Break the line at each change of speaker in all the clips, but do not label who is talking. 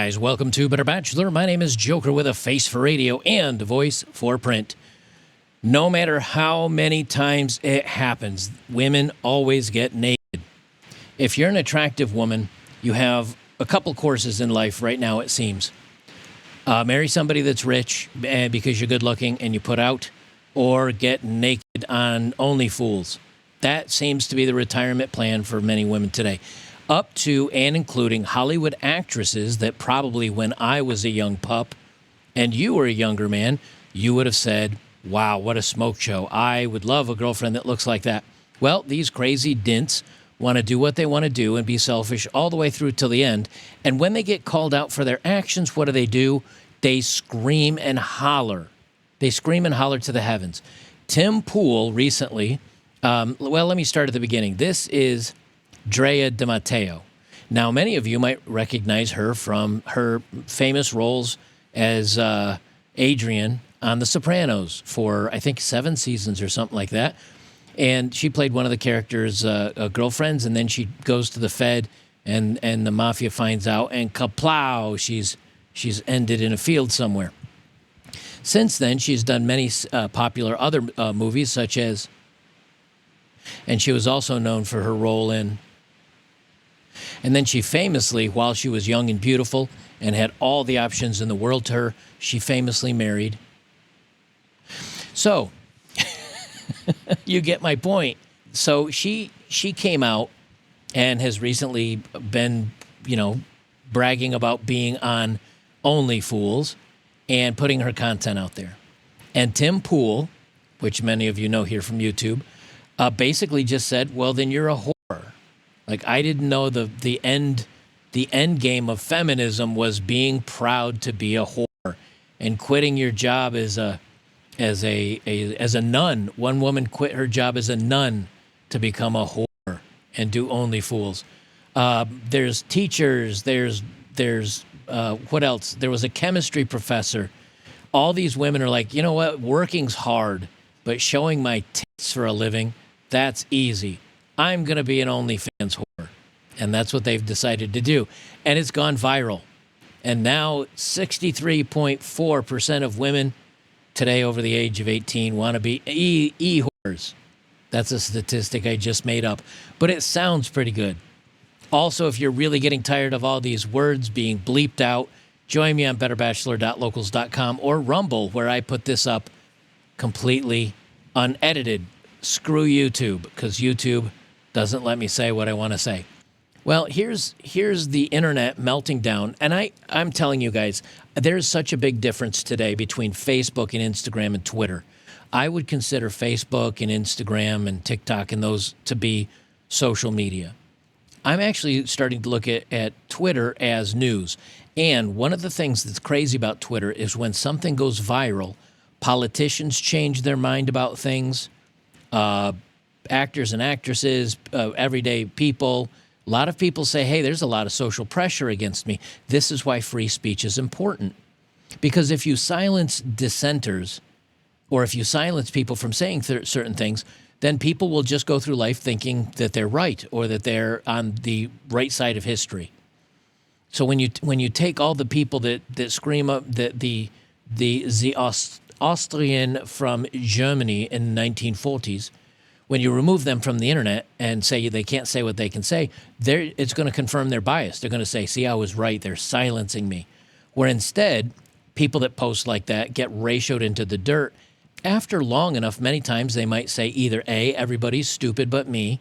guys, welcome to Better Bachelor. My name is Joker with a face for radio and a voice for print. No matter how many times it happens, women always get naked. If you're an attractive woman, you have a couple courses in life right now, it seems. Marry somebody that's rich because you're good looking and you put out, or get naked on OnlyFools. That seems to be the retirement plan for many women today. Up to and including Hollywood actresses that probably when I was a young pup and you were a younger man, you would have said, wow, what a smoke show. I would love a girlfriend that looks like that. Well, these crazy dints want to do what they want to do and be selfish all the way through till the end. And when they get called out for their actions, what do? They scream and holler. They scream and holler to the heavens. Tim Pool recently, let me start at the beginning. This is Drea de Matteo. Now, many of you might recognize her from her famous roles as Adrian on The Sopranos for, I think, 7 seasons or something like that. And she played one of the characters' girlfriends, and then she goes to the Fed, and the mafia finds out, and kaplow, she's ended in a field somewhere. Since then, she's done many popular other movies, such as, and she was also known for her role in, and then she famously, while she was young and beautiful and had all the options in the world to her, she famously married. So, you get my point. So she came out and has recently been, bragging about being on OnlyFools and putting her content out there. And Tim Pool, which many of you know here from YouTube, basically just said, well, then you're a whore. Like, I didn't know the end game of feminism was being proud to be a whore and quitting your job as a nun. One woman quit her job as a nun to become a whore and do OnlyFools. There's teachers. There's what else? There was a chemistry professor. All these women are like, you know what? Working's hard, but showing my tits for a living, that's easy. I'm going to be an OnlyFans whore. And that's what they've decided to do. And it's gone viral. And now 63.4% of women today over the age of 18 want to be e-whores. That's a statistic I just made up. But it sounds pretty good. Also, if you're really getting tired of all these words being bleeped out, join me on betterbachelor.locals.com or Rumble, where I put this up completely unedited. Screw YouTube, because YouTube doesn't let me say what I want to say. Well, here's the internet melting down, and I'm telling you guys, there's such a big difference today between Facebook and Instagram and Twitter. I would consider Facebook and Instagram and TikTok and those to be social media. I'm actually starting to look at Twitter as news. And one of the things that's crazy about Twitter is when something goes viral, politicians change their mind about things, actors and actresses, everyday people. A lot of people say, hey, there's a lot of social pressure against me. This is why free speech is important. Because if you silence dissenters, or if you silence people from saying certain things, then people will just go through life thinking that they're right or that they're on the right side of history. So when you take all the people that scream up that the Austrian from Germany in the 1940s, when you remove them from the internet and say they can't say what they can say, it's going to confirm their bias. They're going to say, see, I was right. They're silencing me. Where instead, people that post like that get ratioed into the dirt. After long enough, many times they might say either A, everybody's stupid but me,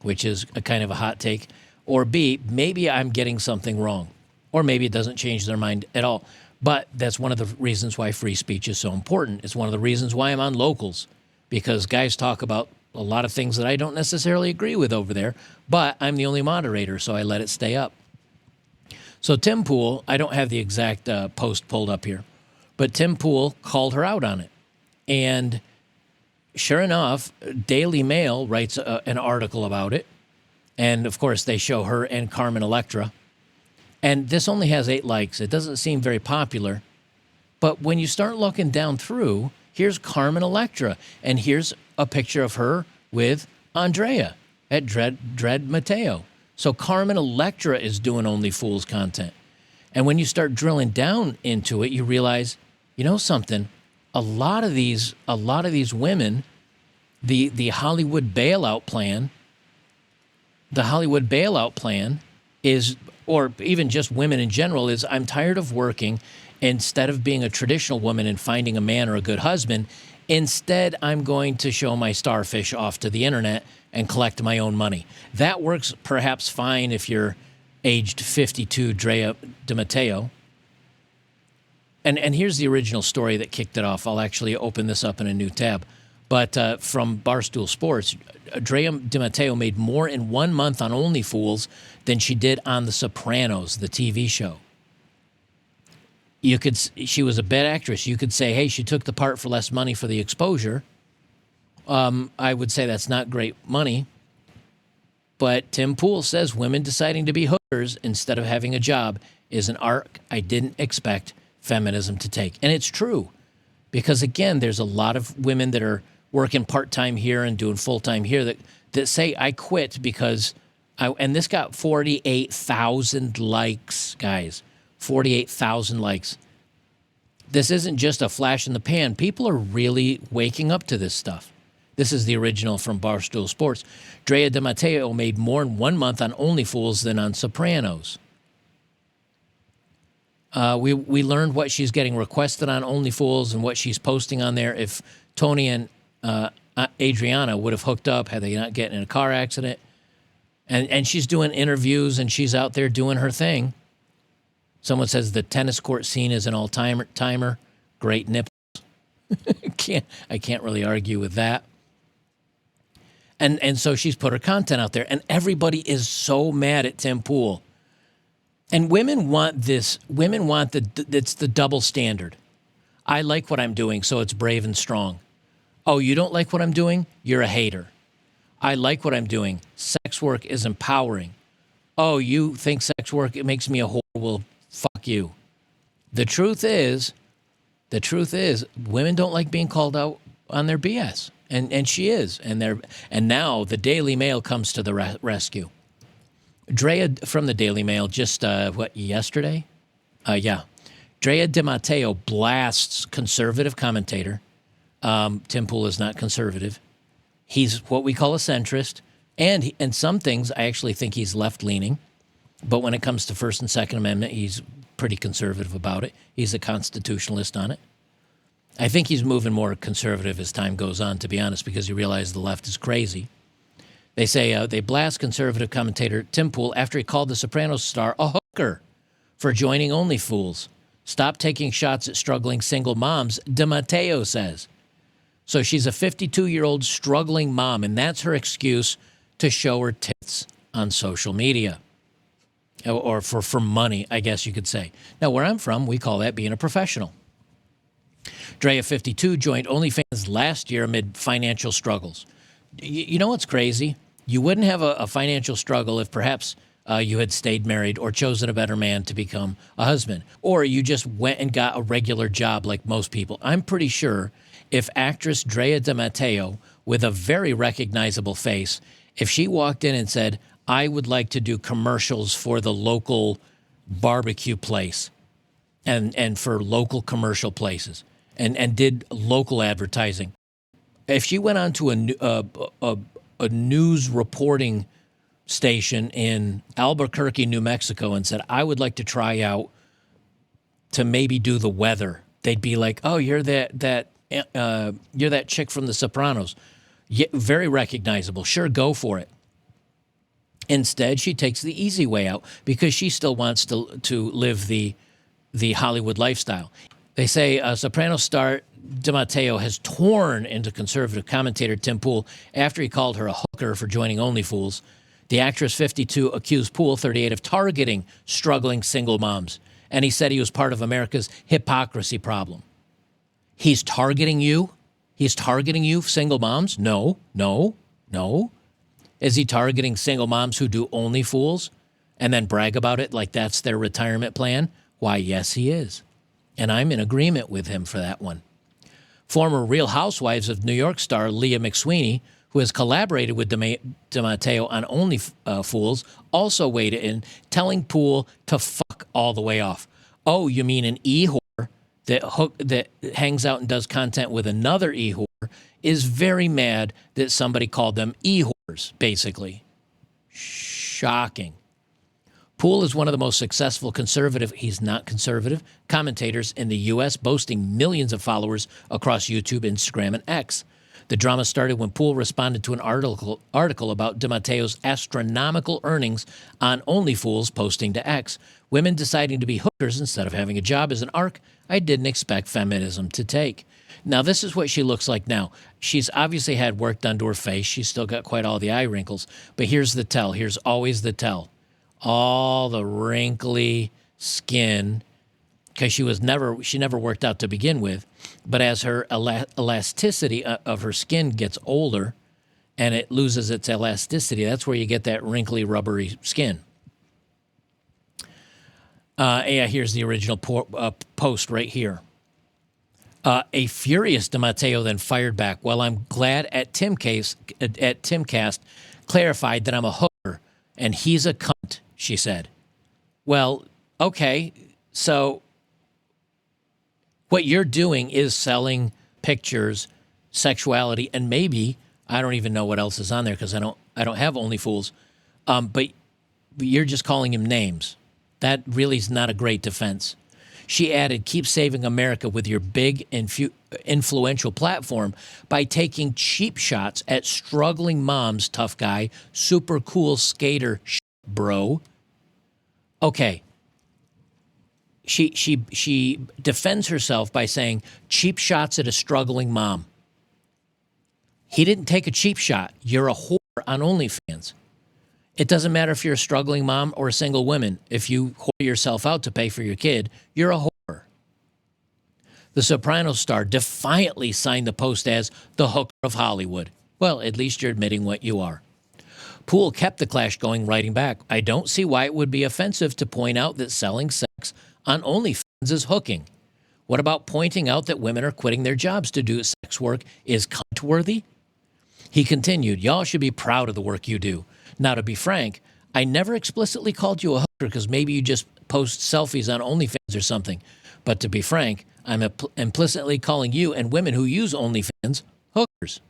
which is a kind of a hot take, or B, maybe I'm getting something wrong, or maybe it doesn't change their mind at all. But that's one of the reasons why free speech is so important. It's one of the reasons why I'm on Locals, because guys talk about a lot of things that I don't necessarily agree with over there, but I'm the only moderator, so I let it stay up. So Tim Pool, I don't have the exact post pulled up here, but Tim Pool called her out on it. And sure enough, Daily Mail writes an article about it. And, of course, they show her and Carmen Electra. And this only has 8 likes. It doesn't seem very popular. But when you start looking down through, here's Carmen Electra. And here's a picture of her with Andrea at Dread Mateo. So Carmen Electra is doing OnlyFools content. And when you start drilling down into it, you realize, you know something, a lot of these women, the Hollywood bailout plan is, or even just women in general, is I'm tired of working. Instead of being a traditional woman and finding a man or a good husband, instead I'm going to show my starfish off to the internet and collect my own money. That works perhaps fine if you're aged 52, Drea DiMatteo. And here's the original story that kicked it off. I'll actually open this up in a new tab. But from Barstool Sports, Drea DiMatteo made more in 1 month on Only Fools than she did on The Sopranos, the TV show. She was a bad actress. You could say, hey, she took the part for less money for the exposure. I would say that's not great money. But Tim Pool says women deciding to be hookers instead of having a job is an arc I didn't expect feminism to take. And it's true. Because, again, there's a lot of women that are working part-time here and doing full-time here that say, I quit because and this got 48,000 likes, guys. 48,000 likes. This isn't just a flash in the pan. People are really waking up to this stuff. This is the original from Barstool Sports. Drea DiMatteo made more in 1 month on Only Fools than on Sopranos. We learned what she's getting requested on Only Fools and what she's posting on there. If Tony and Adriana would have hooked up had they not gotten in a car accident. And she's doing interviews and she's out there doing her thing. Someone says the tennis court scene is an all-timer. Great nipples. I can't really argue with that. And so she's put her content out there. And everybody is so mad at Tim Pool. And women want this. Women want it's the double standard. I like what I'm doing, so it's brave and strong. Oh, you don't like what I'm doing? You're a hater. I like what I'm doing. Sex work is empowering. Oh, you think sex work, it makes me a whore? Well, fuck you. The truth is, women don't like being called out on their BS. And she is. And now the Daily Mail comes to the rescue. Drea from the Daily Mail just, yesterday? Yeah. Drea DiMatteo blasts conservative commentator. Tim Pool is not conservative. He's what we call a centrist. And some things, I actually think he's left-leaning. But when it comes to First and Second Amendment, he's pretty conservative about it. He's a constitutionalist on it. I think he's moving more conservative as time goes on, to be honest, because he realizes the left is crazy. They say they blast conservative commentator Tim Pool after he called the Sopranos star a hooker for joining Only Fools. Stop taking shots at struggling single moms, DiMatteo says. So she's a 52-year-old struggling mom, and that's her excuse to show her tits on social media. Or for money, I guess you could say. Now, where I'm from, we call that being a professional. Drea, 52, joined OnlyFans last year amid financial struggles. You know what's crazy? You wouldn't have a financial struggle if perhaps you had stayed married or chosen a better man to become a husband. Or you just went and got a regular job like most people. I'm pretty sure if actress Drea DiMatteo, with a very recognizable face, if she walked in and said, I would like to do commercials for the local barbecue place and for local commercial places and did local advertising. If she went on to a news reporting station in Albuquerque, New Mexico, and said, I would like to try out to maybe do the weather, they'd be like, oh, you're that chick from The Sopranos. Yeah, very recognizable. Sure, go for it. Instead, she takes the easy way out because she still wants to live the Hollywood lifestyle. They say Sopranos star DiMatteo has torn into conservative commentator Tim Pool after he called her a hooker for joining Only Fools. The actress, 52, accused Pool, 38, of targeting struggling single moms. And he said he was part of America's hypocrisy problem. He's targeting you? He's targeting you, single moms? No. Is he targeting single moms who do Only Fools and then brag about it like that's their retirement plan? Why, yes, he is. And I'm in agreement with him for that one. Former Real Housewives of New York star Leah McSweeney, who has collaborated with DeMatteo on Only Fools, also weighed in, telling Poole to fuck all the way off. Oh, you mean an e-whore that hangs out and does content with another e-whore is very mad that somebody called them e-whores, basically. Shocking. Poole is one of the most successful conservative, he's not conservative, commentators in the U.S., boasting millions of followers across YouTube, Instagram, and X. The drama started when Poole responded to an article about DeMatteo's astronomical earnings on Only Fools, posting to X. Women deciding to be hookers instead of having a job is an arc I didn't expect feminism to take. Now, this is what she looks like now. She's obviously had work done to her face. She's still got quite all the eye wrinkles. But here's the tell. Here's always the tell. All the wrinkly skin, because she never worked out to begin with. But as her elasticity of her skin gets older and it loses its elasticity, that's where you get that wrinkly, rubbery skin. Yeah, here's the original post right here. A furious DeMatteo then fired back. Well, I'm glad at Timcast clarified that I'm a hooker and he's a cunt, she said. Well, okay, so what you're doing is selling pictures, sexuality, and maybe, I don't even know what else is on there because I don't have Only Fools, but you're just calling him names. That really is not a great defense. She added, keep saving America with your big influential platform by taking cheap shots at struggling moms, tough guy, super cool skater, bro. Okay. She defends herself by saying cheap shots at a struggling mom. He didn't take a cheap shot. You're a whore on OnlyFans. It doesn't matter if you're a struggling mom or a single woman. If you whore yourself out to pay for your kid, you're a whore. The Sopranos star defiantly signed the post as the hooker of Hollywood. Well, at least you're admitting what you are. Poole kept the clash going, writing back, I don't see why it would be offensive to point out that selling sex on OnlyFans is hooking. What about pointing out that women are quitting their jobs to do sex work is cunt-worthy? He continued, y'all should be proud of the work you do. Now, to be frank, I never explicitly called you a hooker because maybe you just post selfies on OnlyFans or something. But to be frank, I'm implicitly calling you and women who use OnlyFans hookers.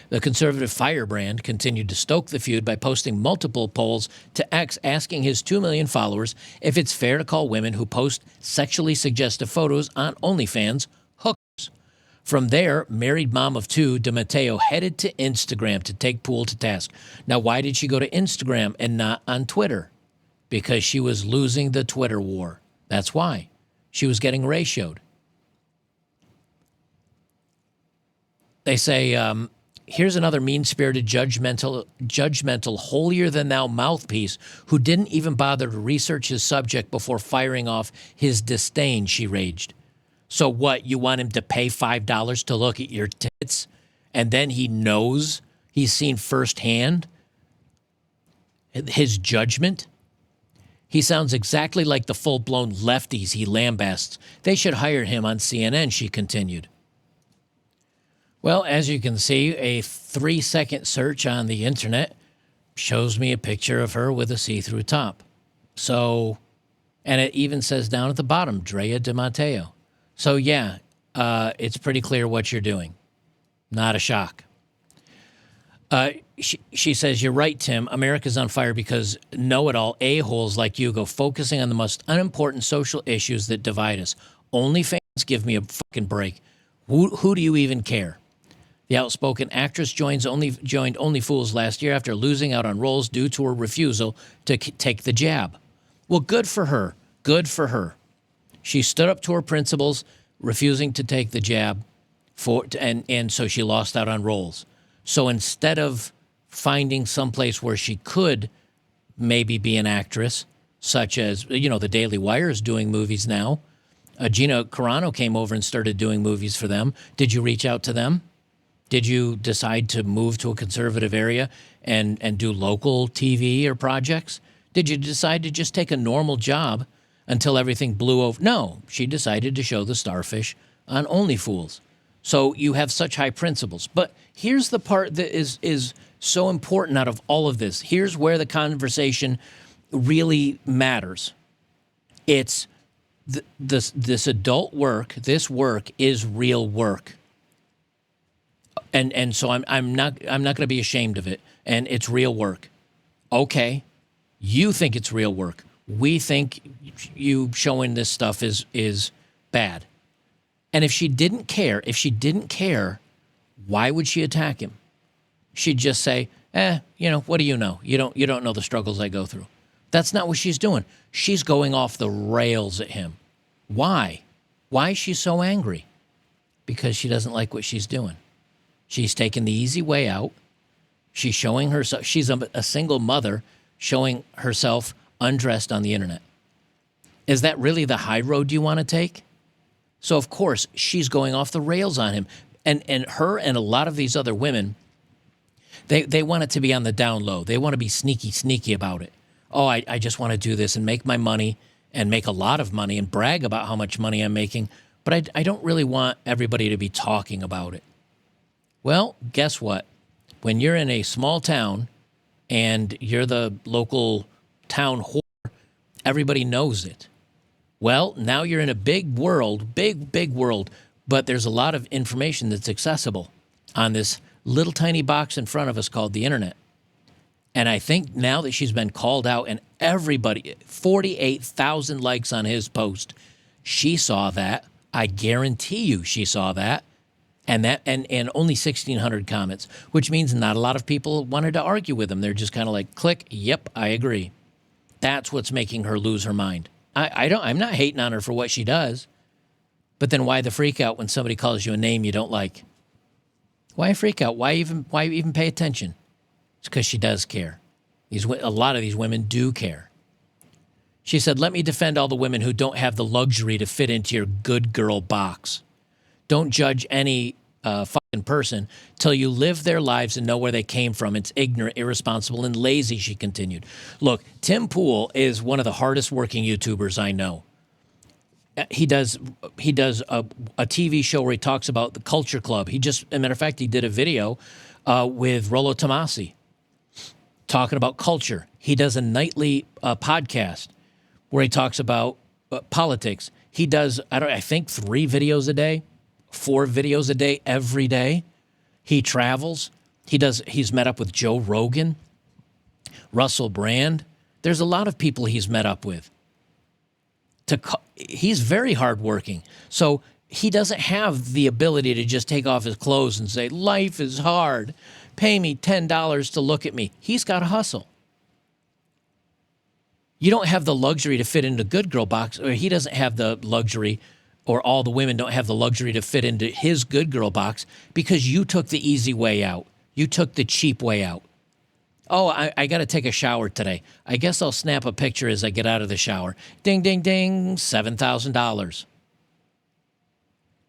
The conservative firebrand continued to stoke the feud by posting multiple polls to X asking his 2 million followers if it's fair to call women who post sexually suggestive photos on OnlyFans hookers. From there, married mom of two, DeMatteo headed to Instagram to take Poole to task. Now, why did she go to Instagram and not on Twitter? Because she was losing the Twitter war. That's why. She was getting ratioed. They say, here's another mean-spirited, judgmental, holier-than-thou mouthpiece who didn't even bother to research his subject before firing off his disdain, she raged. So what, you want him to pay $5 to look at your tits, and then he knows he's seen firsthand his judgment? He sounds exactly like the full-blown lefties he lambasts. They should hire him on CNN, she continued. Well, as you can see, a 3-second search on the internet shows me a picture of her with a see-through top. So, and it even says down at the bottom, Drea DeMatteo. So, yeah, it's pretty clear what you're doing. Not a shock. She says, you're right, Tim. America's on fire because know-it-all a-holes like you go focusing on the most unimportant social issues that divide us. OnlyFans, give me a fucking break. Who do you even care? The outspoken actress joined Only Fools last year after losing out on roles due to her refusal to take the jab. Well, good for her. Good for her. She stood up to her principles, refusing to take the jab, and so she lost out on roles. So instead of finding someplace where she could maybe be an actress, such as, the Daily Wire is doing movies now. Gina Carano came over and started doing movies for them. Did you reach out to them? Did you decide to move to a conservative area and do local TV or projects? Did you decide to just take a normal job until everything blew over? No, she decided to show the starfish on Only Fools. So you have such high principles. But here's the part that is so important out of all of this. Here's where the conversation really matters. It's this adult work. This work is real work. And so I'm not going to be ashamed of it. And it's real work. Okay, you think it's real work. We think you showing this stuff is bad. And if she didn't care, why would she attack him? She'd just say, what do you know? You don't know the struggles I go through. That's not what she's doing. She's going off the rails at him. Why? Why is she so angry? Because she doesn't like what she's doing. She's taking the easy way out. She's showing herself. She's a single mother showing herself undressed on the internet. Is that really the high road you want to take? So, of course, she's going off the rails on him. And her and a lot of these other women, they want it to be on the down low. They want to be sneaky about it. Oh, I just want to do this and make my money and make a lot of money and brag about how much money I'm making. But I don't really want everybody to be talking about it. Well, guess what? When you're in a small town and you're the local town whore, everybody knows it. Well, now you're in a big world, big world, but there's a lot of information that's accessible on this little tiny box in front of us called the internet. And I think now that she's been called out and everybody, 48,000 likes on his post, she saw that. I guarantee you she saw that. And only 1,600 comments, which means not a lot of people wanted to argue with him. They're just kind of like, click, yep, I agree. That's what's making her lose her mind. I'm not hating on her for what she does, but then why the freak out when somebody calls you a name you don't like? Why freak out? Why even pay attention? It's because she does care. A lot of these women do care. She said, let me defend all the women who don't have the luxury to fit into your good girl box. Don't judge any fucking person till you live their lives and know where they came from. It's ignorant, irresponsible, and lazy, she continued. Look, Tim Pool is one of the hardest working YouTubers I know. He does a TV show where he talks about the Culture Club. As a matter of fact, he did a video with Rollo Tomasi talking about culture. He does a nightly podcast where he talks about politics. He does, I think 3 videos a day. 4 videos a day, every day. He travels. He's met up with Joe Rogan, Russell Brand. There's a lot of people he's met up with. He's very hardworking. So he doesn't have the ability to just take off his clothes and say, life is hard. Pay me $10 to look at me. He's got to hustle. You don't have the luxury to fit into good girl box, or he doesn't have the luxury, or all the women don't have the luxury to fit into his good girl box because you took the easy way out. You took the cheap way out. Oh, I got to take a shower today. I guess I'll snap a picture as I get out of the shower. Ding, ding, ding, $7,000.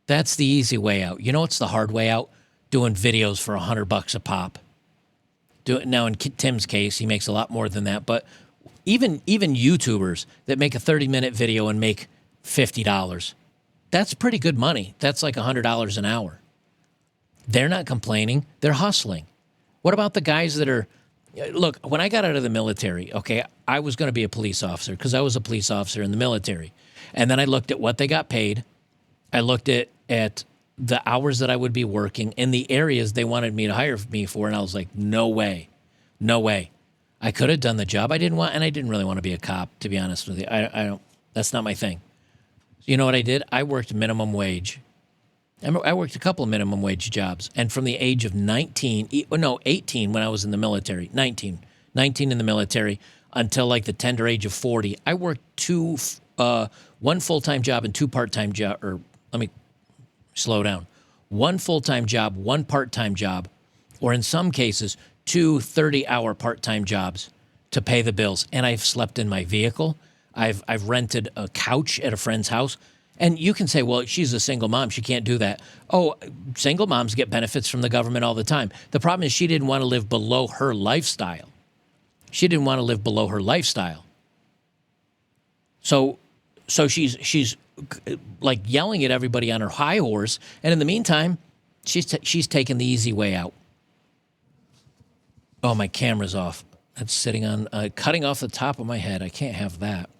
That's the easy way out. You know what's the hard way out? Doing videos for $100 a pop. Now, in Tim's case, he makes a lot more than that. But even YouTubers that make a 30-minute video and make $50, that's pretty good money. That's like $100 an hour. They're not complaining. They're hustling. What about the guys that are... Look, when I got out of the military, okay, I was going to be a police officer because I was a police officer in the military. And then I looked at what they got paid. I looked at the hours that I would be working in the areas they wanted me to hire me for, and I was like, no way. No way. I could have done the job I didn't want, and I didn't really want to be a cop, to be honest with you. I don't. That's not my thing. You know what I did? I worked minimum wage. I worked a couple of minimum wage jobs. And from the age of 18 when I was in the military, 19 in the military, until like the tender age of 40, I worked one full-time job and 2 part-time jobs. Or let me slow down. 1 full-time job, 1 part-time job, or in some cases, 2 30-hour part-time jobs to pay the bills. And I've slept in my vehicle. I've rented a couch at a friend's house. And you can say, well, she's a single mom. She can't do that. Oh, single moms get benefits from the government all the time. The problem is she didn't want to live below her lifestyle. She didn't want to live below her lifestyle. So she's like yelling at everybody on her high horse, and in the meantime, she's taking the easy way out. Oh, my camera's off. That's sitting on cutting off the top of my head. I can't have that.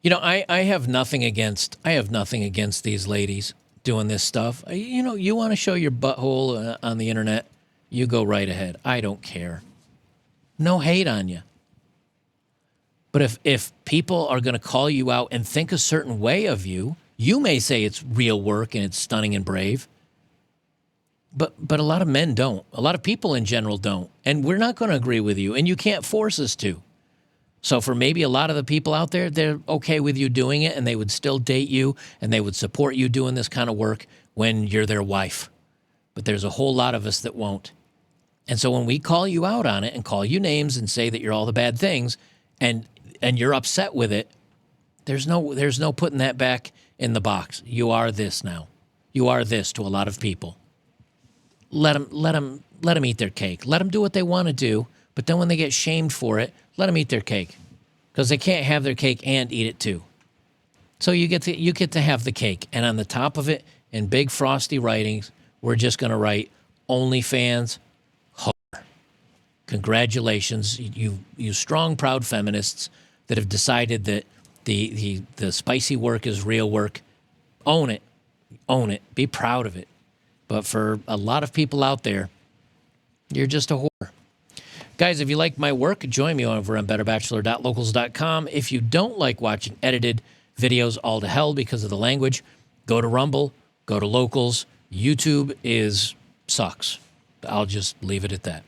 You know, I have nothing against these ladies doing this stuff. You know, you want to show your butthole on the internet, you go right ahead. I don't care. No hate on you. But if people are going to call you out and think a certain way of you, you may say it's real work and it's stunning and brave. But a lot of men don't. A lot of people in general don't. And we're not going to agree with you, and you can't force us to. So for maybe a lot of the people out there, they're okay with you doing it, and they would still date you, and they would support you doing this kind of work when you're their wife. But there's a whole lot of us that won't. And so when we call you out on it and call you names and say that you're all the bad things, and you're upset with it, there's no putting that back in the box. You are this now. You are this to a lot of people. Let them eat their cake. Let them do what they want to do. But then when they get shamed for it, let them eat their cake, because they can't have their cake and eat it too. So you get to have the cake, and on the top of it, in big frosty writings, we're just going to write OnlyFans whore. Congratulations, you strong, proud feminists that have decided that the spicy work is real work. Own it, be proud of it. But for a lot of people out there, you're just a whore. Guys, if you like my work, join me over on betterbachelor.locals.com. If you don't like watching edited videos all to hell because of the language, go to Rumble, go to Locals. YouTube sucks. I'll just leave it at that.